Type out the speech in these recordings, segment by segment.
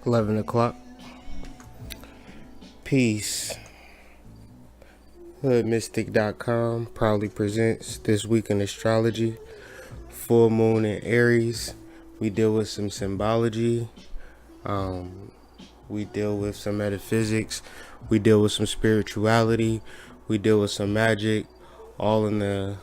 11 o'clock. Peace. Hoodmystic.com proudly presents This Week in Astrology. Full moon in Aries. We deal with some symbology. We deal with some metaphysics. We deal with some spirituality. We deal with some magic. All in the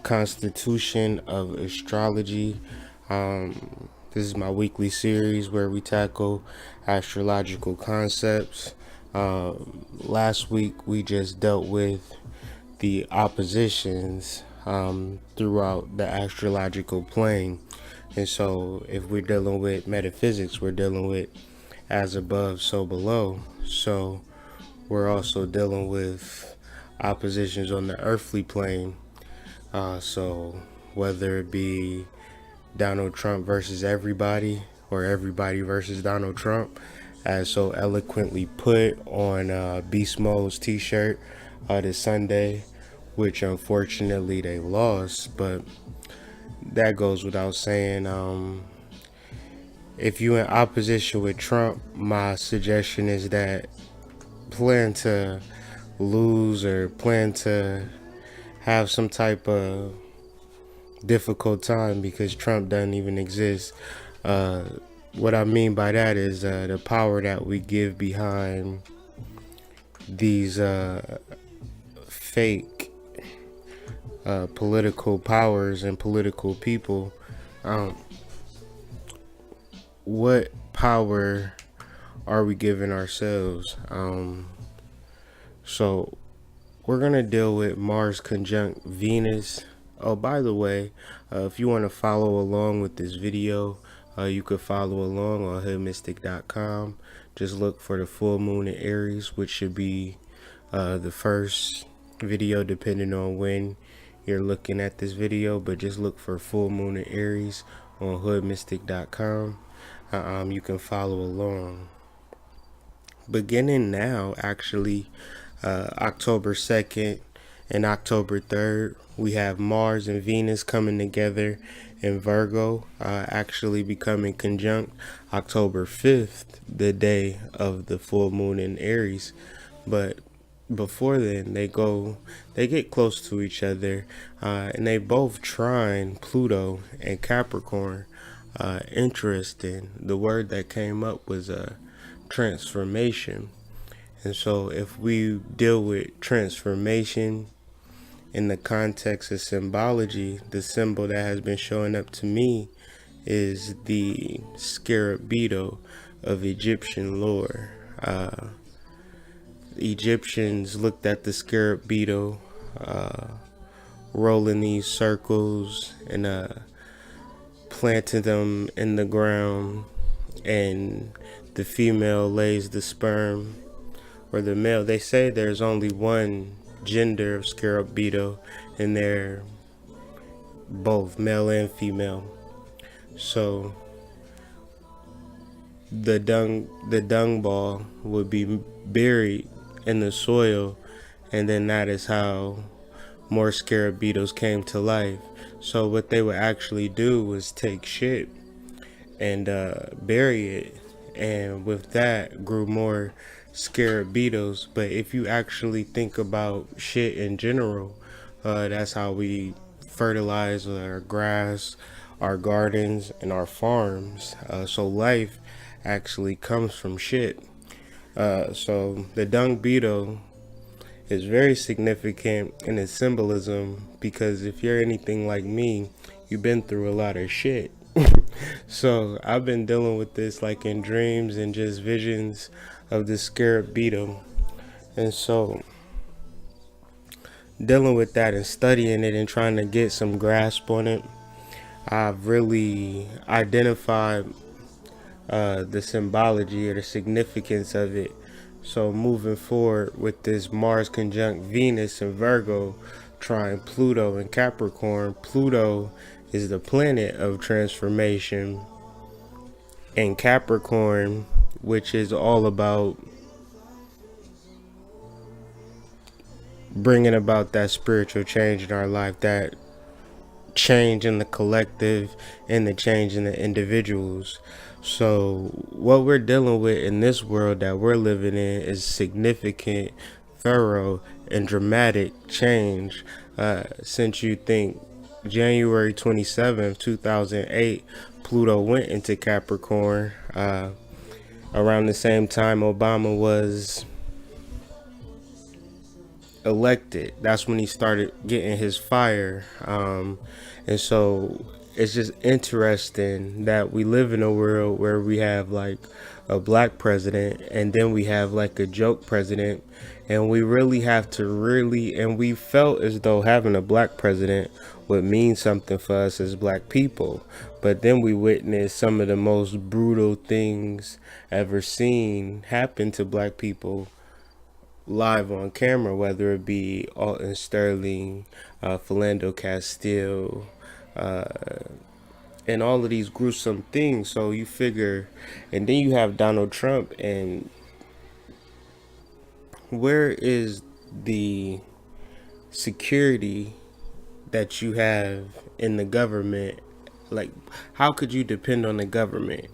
constitution of astrology. This is my weekly series where we tackle astrological concepts. Last week we just dealt with the oppositions throughout the astrological plane. And so if we're dealing with metaphysics, we're dealing with as above, so below. So we're also dealing with oppositions on the earthly plane. So whether it be Donald Trump versus everybody, or everybody versus Donald Trump, as so eloquently put on Beast Mode's t-shirt this Sunday, which unfortunately they lost, but that goes without saying. If you're in opposition with Trump, my suggestion is that plan to lose or plan to have some type of difficult time, because Trump doesn't even exist. What I mean by that is the power that we give behind these fake political powers and political people. What power are we giving ourselves? So we're gonna deal with Mars conjunct Venus. Oh, by the way, if you want to follow along with this video, you could follow along on hoodmystic.com. Just look for the full moon in Aries, which should be the first video depending on when you're looking at this video, but just look for full moon in Aries on hoodmystic.com. You can follow along. Beginning now, actually, October 2nd and October 3rd, we have Mars and Venus coming together in Virgo, actually becoming conjunct October 5th, the day of the full moon in Aries. But before then, they get close to each other, and they both trine Pluto and Capricorn. Interesting. The word that came up was transformation. And so if we deal with transformation in the context of symbology, the symbol that has been showing up to me is the scarab beetle of Egyptian lore. Egyptians looked at the scarab beetle rolling these circles and planting them in the ground, and the female lays the sperm, or the male. They say there's only one gender of scarab beetle, and they're both male and female. So the dung ball would be buried in the soil, and then that is how more scarab beetles came to life. So what they would actually do was take shit and bury it, and with that grew more scarab beetles. But if you actually think about shit in general, that's how we fertilize our grass, our gardens, and our farms. So life actually comes from shit. So the dung beetle is very significant in its symbolism, because if you're anything like me, you've been through a lot of shit. So I've been dealing with this like in dreams and just visions of the scarab beetle. And so dealing with that and studying it and trying to get some grasp on it, I've really identified the symbology or the significance of it. So moving forward with this Mars conjunct Venus in Virgo, trine Pluto in Capricorn. Pluto is the planet of transformation, and Capricorn, which is all about bringing about that spiritual change in our life, that change in the collective and the change in the individuals. So what we're dealing with in this world that we're living in is significant, thorough, and dramatic change. Since you think January 27th, 2008, Pluto went into Capricorn. Around the same time Obama was elected, that's when he started getting his fire. And so it's just interesting that we live in a world where we have like a black president, and then we have like a joke president, and we really have to and we felt as though having a black president would mean something for us as black people. But then we witnessed some of the most brutal things ever seen happen to black people live on camera, whether it be Alton Sterling, Philando Castile, and all of these gruesome things. So you figure, and then you have Donald Trump, and where is the security that you have in the government? Like, how could you depend on the government?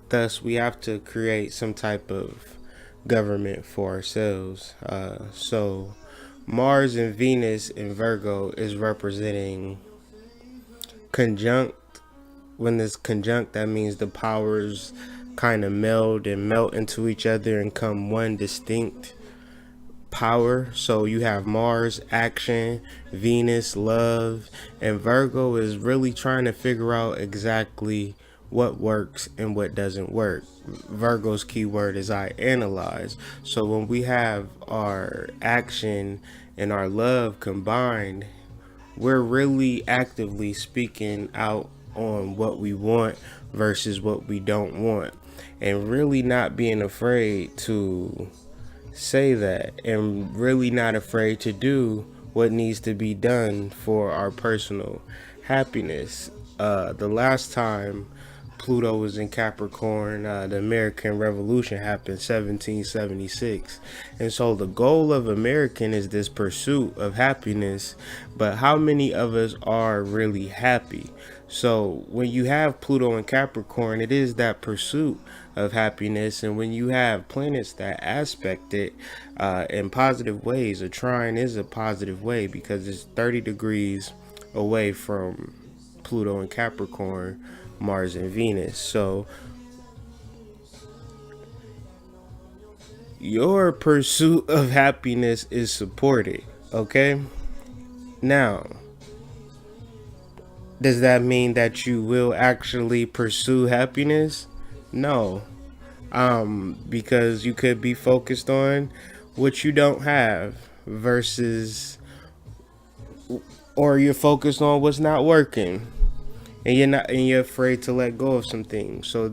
Thus, we have to create some type of government for ourselves. So Mars and Venus in Virgo is representing conjunct. When this conjunct, that means the powers kind of meld and melt into each other and come one distinct power. So you have Mars, action, Venus, love, and Virgo is really trying to figure out exactly what works and what doesn't work. Virgo's keyword is I analyze. So when we have our action and our love combined, we're really actively speaking out on what we want versus what we don't want, and really not being afraid to say that, and really not afraid to do what needs to be done for our personal happiness. The last time Pluto was in Capricorn, the American Revolution happened 1776. And so the goal of American is this pursuit of happiness, but how many of us are really happy? So when you have Pluto in Capricorn, it is that pursuit of happiness. And when you have planets that aspect it in positive ways, a trine is a positive way because it's 30 degrees away from Pluto and Capricorn, Mars and Venus. So your pursuit of happiness is supported. Okay? Now, does that mean that you will actually pursue happiness? No. Because you could be focused on what you don't have versus, or you're focused on what's not working, and you're afraid to let go of some things. So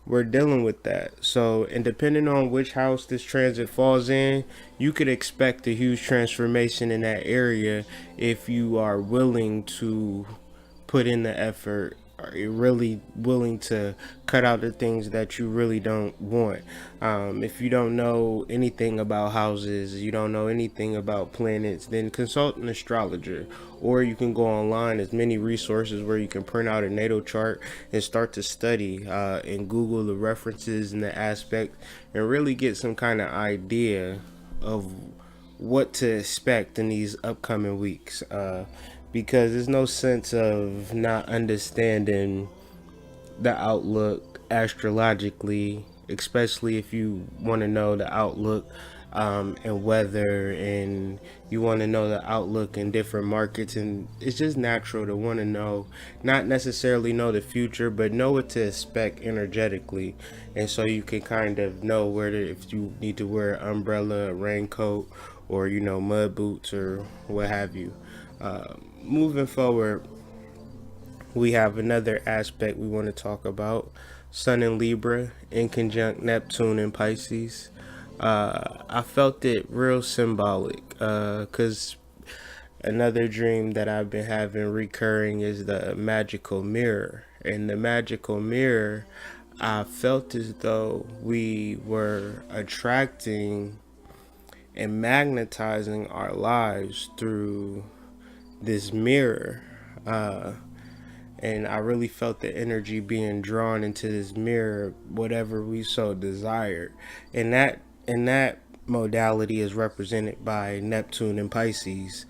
we're dealing with that. So, and depending on which house this transit falls in, you could expect a huge transformation in that area if you are willing to put in the effort. Are you really willing to cut out the things that you really don't want? If you don't know anything about houses, you don't know anything about planets, then consult an astrologer. Or you can go online. There's many resources where you can print out a natal chart and start to study and Google the references and the aspect, and really get some kind of idea of what to expect in these upcoming weeks. Because there's no sense of not understanding the outlook astrologically, especially if you want to know the outlook and weather, and you want to know the outlook in different markets. And it's just natural to want to know, not necessarily know the future, but know what to expect energetically. And so you can kind of know where to, if you need to wear an umbrella, a raincoat, or mud boots or what have you. Moving forward, we have another aspect we want to talk about: Sun in Libra in conjunct Neptune in Pisces. I felt it real symbolic because another dream that I've been having recurring is the magical mirror. And the magical mirror, I felt as though we were attracting and magnetizing our lives through this mirror. and I really felt the energy being drawn into this mirror, whatever we so desired. And that modality is represented by Neptune and Pisces.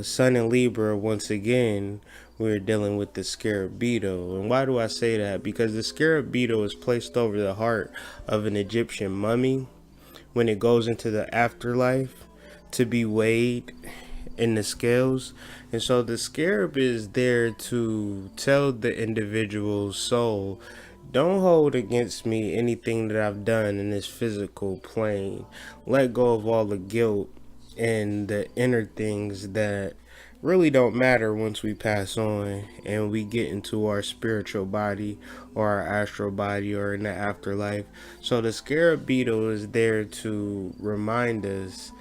Sun and Libra, once again, we're dealing with the scarab beetle. And why do I say that? Because the scarab beetle is placed over the heart of an Egyptian mummy when it goes into the afterlife to be weighed in the scales. And so the scarab is there to tell the individual's soul, don't hold against me anything that I've done in this physical plane. Let go of all the guilt and the inner things that really don't matter once we pass on and we get into our spiritual body or our astral body or in the afterlife. So the scarab beetle is there to remind us,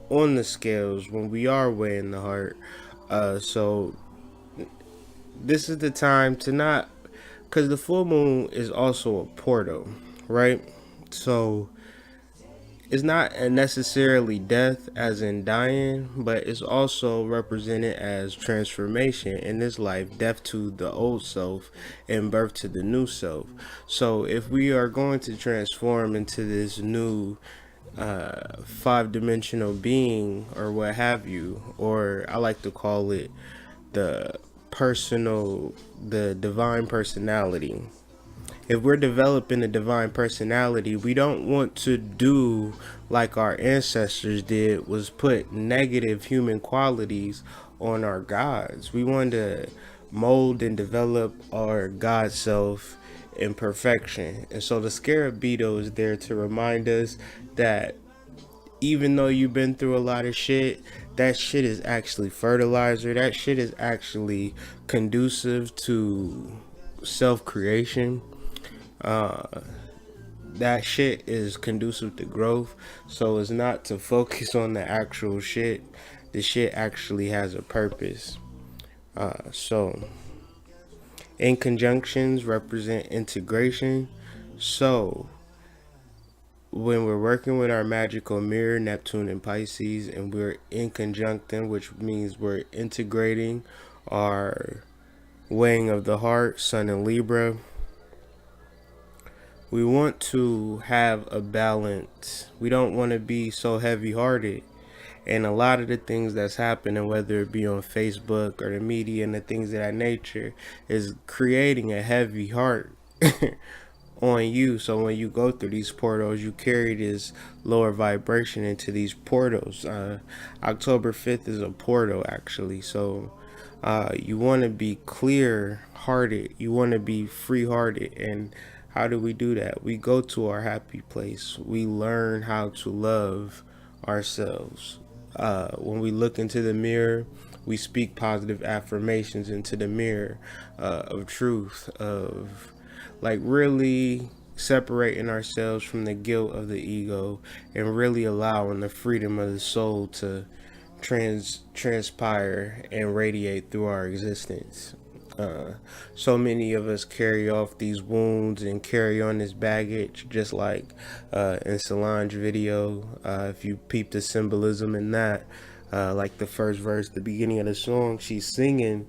on the scales when we are weighing the heart. So this is the time to not, because the full moon is also a portal, right? So it's not necessarily death as in dying, but it's also represented as transformation in this life, death to the old self and birth to the new self. So if we are going to transform into this new five-dimensional being or what have you, or I like to call it the the divine personality. If we're developing a divine personality, we don't want to do like our ancestors did, was put negative human qualities on our gods. We want to mold and develop our God self in perfection. And so the scarab beetle is there to remind us that even though you've been through a lot of shit, that shit is actually fertilizer. That shit is actually conducive to self creation. That shit is conducive to growth. So it's not to focus on the actual shit. The shit actually has a purpose. So in conjunctions represent integration. So when we're working with our magical mirror, Neptune and Pisces, and we're in conjuncting, which means we're integrating our weighing of the heart, Sun and Libra, we want to have a balance. We don't want to be so heavy-hearted. And a lot of the things that's happening, whether it be on Facebook or the media and the things of that nature, is creating a heavy heart on you. So when you go through these portals, you carry this lower vibration into these portals. October 5th is a portal, actually. So you want to be clear hearted, you want to be free hearted. And how do we do that? We go to our happy place, we learn how to love ourselves. When we look into the mirror, we speak positive affirmations into the mirror, of truth, of like really separating ourselves from the guilt of the ego and really allowing the freedom of the soul to transpire and radiate through our existence. So many of us carry off these wounds and carry on this baggage, just like in Solange's video. If you peep the symbolism in that, like the first verse, the beginning of the song, she's singing,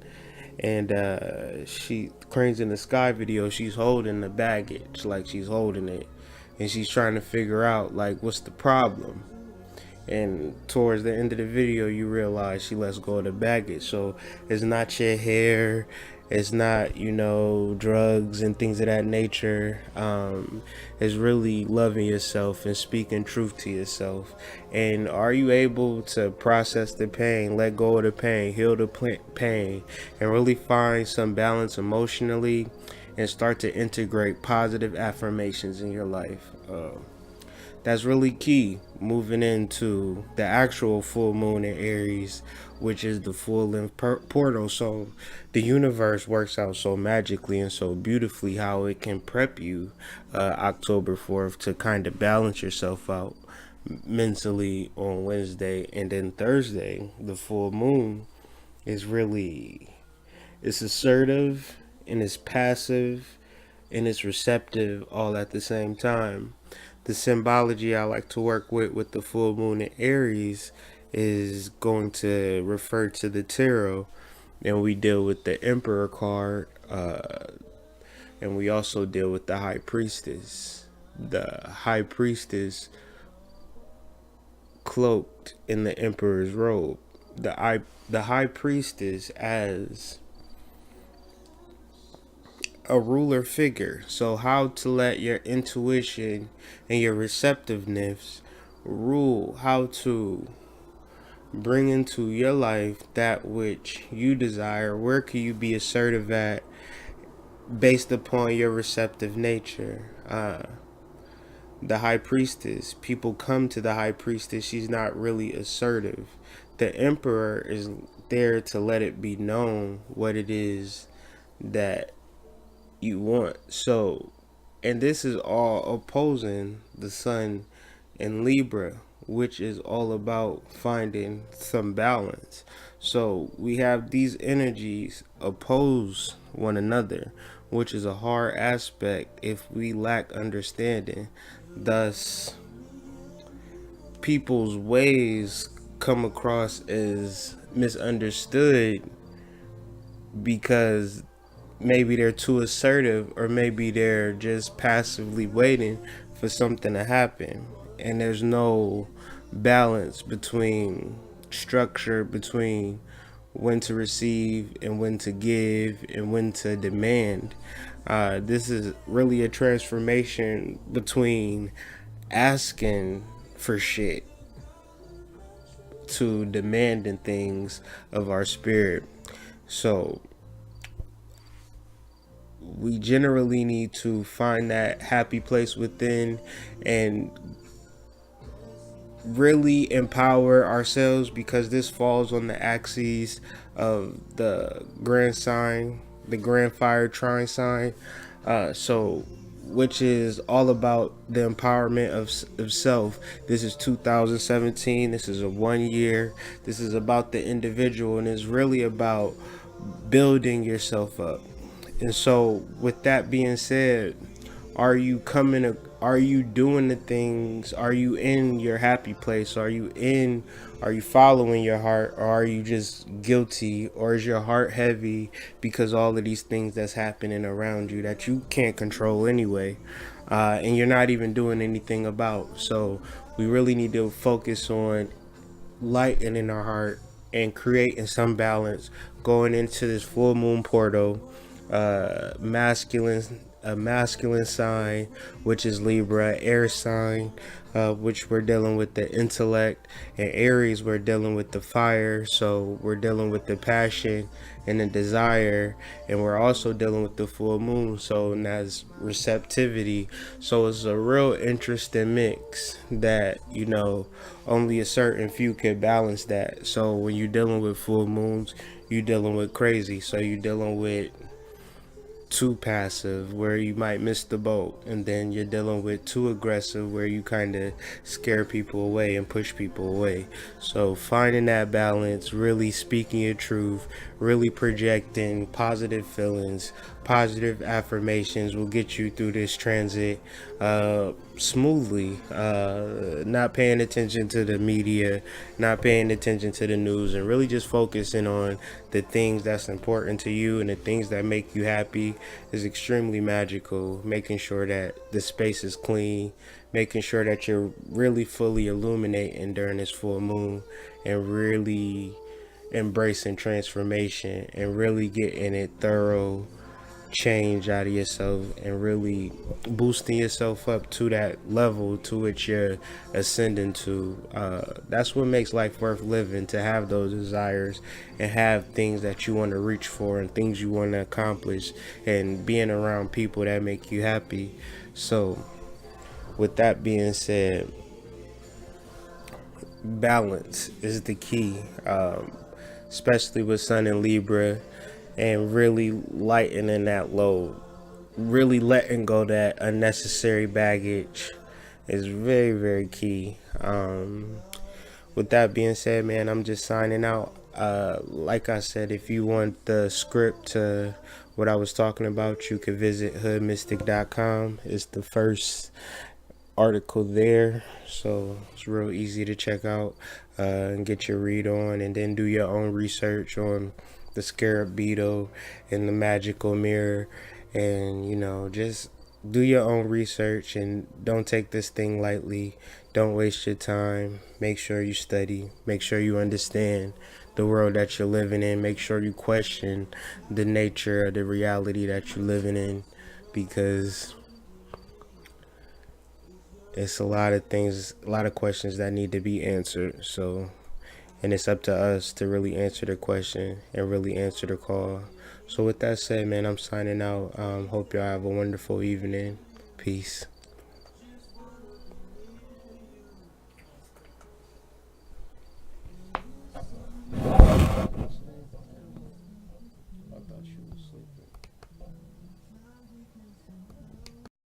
and she Cranes in the Sky video, she's holding the baggage, like she's holding it, and she's trying to figure out like what's the problem. And towards the end of the video, you realize she lets go of the baggage. So it's not your hair, it's not, drugs and things of that nature. It's really loving yourself and speaking truth to yourself. And are you able to process the pain, let go of the pain, heal the pain, and really find some balance emotionally and start to integrate positive affirmations in your life? That's really key moving into the actual full moon in Aries, which is the full length portal. So the universe works out so magically and so beautifully how it can prep you October 4th to kind of balance yourself out mentally on Wednesday. And then Thursday, the full moon is really, it's assertive and it's passive and it's receptive all at the same time. The symbology I like to work with the full moon in Aries is going to refer to the tarot. Then we deal with the Emperor card, and we also deal with the High Priestess. The High Priestess cloaked in the Emperor's robe. The High Priestess as a ruler figure. So how to let your intuition and your receptiveness rule, how to bring into your life that which you desire. Where can you be assertive at based upon your receptive nature? The High Priestess, people come to the High Priestess, she's not really assertive. The Emperor is there to let it be known what it is that you want. So, and this is all opposing the Sun in Libra, which is all about finding some balance. So we have these energies oppose one another, which is a hard aspect if we lack understanding. Thus, people's ways come across as misunderstood because maybe they're too assertive, or maybe they're just passively waiting for something to happen, and there's no balance between structure, between when to receive and when to give and when to demand. This is really a transformation between asking for shit to demanding things of our spirit. So we generally need to find that happy place within and really empower ourselves, because this falls on the axes of the grand sign, the grand fire trine sign. So which is all about the empowerment of self. This is 2017. This is a 1 year. This is about the individual, and it's really about building yourself up. And so, with that being said, are you coming? Are you doing the things? Are you in your happy place? Are you in? Are you following your heart, or are you just guilty, or is your heart heavy because all of these things that's happening around you that you can't control anyway, and you're not even doing anything about? So we really need to focus on lightening our heart and creating some balance going into this full moon portal. Masculine, a masculine sign, which is Libra, air sign, which we're dealing with the intellect, and Aries, we're dealing with the fire. So we're dealing with the passion and the desire, and we're also dealing with the full moon, so that's receptivity. So it's a real interesting mix that, only a certain few can balance that. So when you're dealing with full moons, you're dealing with crazy. So you're dealing with too passive, where you might miss the boat, and then you're dealing with too aggressive, where you kind of scare people away and push people away. So finding that balance, really speaking your truth, really projecting positive feelings, positive affirmations will get you through this transit smoothly. Not paying attention to the media, not paying attention to the news, and really just focusing on the things that's important to you and the things that make you happy is extremely magical. Making sure that the space is clean, making sure that you're really fully illuminating during this full moon, and really embracing transformation and really getting it thorough change out of yourself, and really boosting yourself up to that level to which you're ascending to. That's what makes life worth living, to have those desires and have things that you want to reach for and things you want to accomplish, and being around people that make you happy. So with that being said, balance is the key, especially with Sun in Libra, and really lightening that load, really letting go that unnecessary baggage is very, very key. With that being said, man, I'm just signing out. Like I said, if you want the script to what I was talking about, you could visit hoodmystic.com. It's the first article there, so it's real easy to check out and get your read on, and then do your own research on the scarab beetle and the magical mirror, and just do your own research and don't take this thing lightly. Don't waste your time. Make sure you study. Make sure you understand the world that you're living in. Make sure you question the nature of the reality that you're living in, because it's a lot of things, a lot of questions that need to be answered. So, and it's up to us to really answer the question and really answer the call. So with that said, man, I'm signing out. Hope y'all have a wonderful evening. Peace.